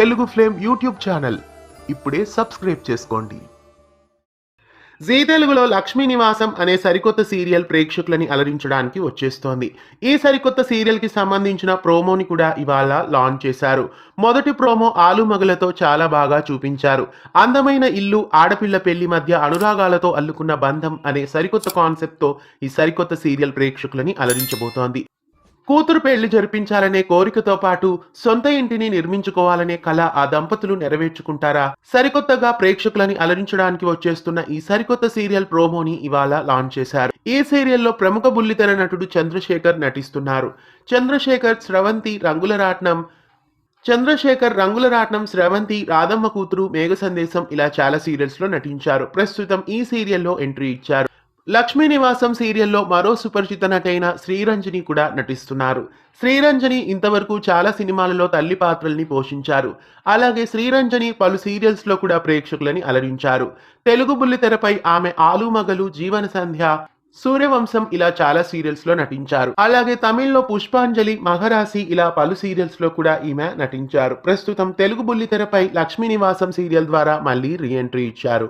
Telugu flame YouTube channel ఇప్పుడే subscribe చేసుకోండి. G తెలుగులో లక్ష్మీ నివాసం అనే సరికొత్త సీరియల్ ప్రేక్షకులని అలరించడానికి వచ్చేస్తోంది. ఈ సరికొత్త సీరియల్ కి సంబంధించిన ప్రోమోని కూడా ఇవాళ లాంచ్ చేశారు. మొదటి ప్రోమో ఆలు మగలతో చాలా బాగా చూపించారు. అందమైన ఇల్లు, ఆడపిల్ల పెళ్లి మధ్య అనురాగాలతో అల్లుకున్న బంధం అనే సరికొత్త కాన్సెప్ట్ తో ఈ సరికొత్త సీరియల్ ప్రేక్షకులని అలరించబోతోంది. కూతురు పెళ్లి జరిపించాలనే కోరికతో పాటు సొంత ఇంటిని నిర్మించుకోవాలనే కల ఆ దంపతులు నెరవేర్చుకుంటారా? సరికొత్తగా ప్రేక్షకులని అలరించడానికి వచ్చేస్తున్న ఈ సరికొత్త సీరియల్ ప్రోమోని ఇవాళ లాంచ్ చేశారు. ఈ సీరియల్లో ప్రముఖ బుల్లితెర నటుడు చంద్రశేఖర్ నటిస్తున్నారు. చంద్రశేఖర్ రంగుల రాట్నం, స్రవంతి, రాధమ్మ కూతురు, మేఘ సందేశం ఇలా చాలా సీరియల్స్ లో నటించారు. ప్రస్తుతం ఈ సీరియల్లో ఎంట్రీ ఇచ్చారు. లక్ష్మీ నివాసం సీరియల్లో మరో సుపరిచిత నటైన శ్రీరంజని కూడా నటిస్తున్నారు. శ్రీరంజని ఇంతవరకు చాలా సినిమాలలో తల్లి పాత్రల్ని పోషించారు. అలాగే శ్రీరంజని పలు సీరియల్స్ లో కూడా ప్రేక్షకులని అలరించారు. తెలుగు బుల్లితెరపై ఆమె ఆలు మగలు, జీవన సంధ్య, సూర్యవంశం ఇలా చాలా సీరియల్స్ లో నటించారు. అలాగే తమిళ్లో పుష్పాంజలి, మహరాశి ఇలా పలు సీరియల్స్ లో కూడా ఈమె నటించారు. ప్రస్తుతం తెలుగు బుల్లితెరపై లక్ష్మీ నివాసం సీరియల్ ద్వారా మళ్ళీ రీ ఎంట్రీ ఇచ్చారు.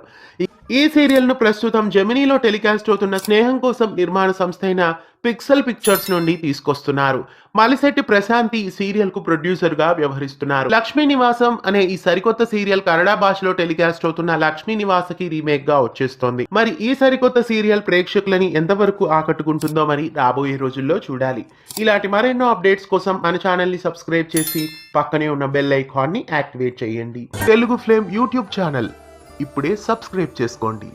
ఈ సీరియల్ ను ప్రస్తుతం జెమినీలో టెలికాస్ట్ అవుతున్న స్నేహం కోసం నిర్మాణ సంస్థ అయిన పిక్సెల్ పిక్చర్స్ నుండి తీసుకొస్తున్నారు. మలిశెట్టి ప్రశాంతి ఈ సీరియల్ కు ప్రొడ్యూసర్ గా వ్యవహరిస్తున్నారు. లక్ష్మీ నివాసం అనే ఈ సరికొత్త సీరియల్ కన్నడ భాషలో టెలికాస్ట్ అవుతున్న లక్ష్మీ నివాసకి రీమేక్ గా వచ్చేస్తోంది. మరి ఈ సరికొత్త సీరియల్ ప్రేక్షకులని ఎంతవరకు ఆకట్టుకుంటుందో మరి రాబోయే రోజుల్లో చూడాలి. ఇలాంటి మరెన్నో అప్డేట్స్ కోసం మన ఛానల్ ని సబ్స్క్రైబ్ చేసి పక్కనే ఉన్న బెల్ ఐకాన్ ని యాక్టివేట్ చేయండి. తెలుగు ఫ్లేమ్ యూట్యూబ్ ఛానల్ ఇప్పుడే సబ్స్క్రైబ్ చేసుకోండి.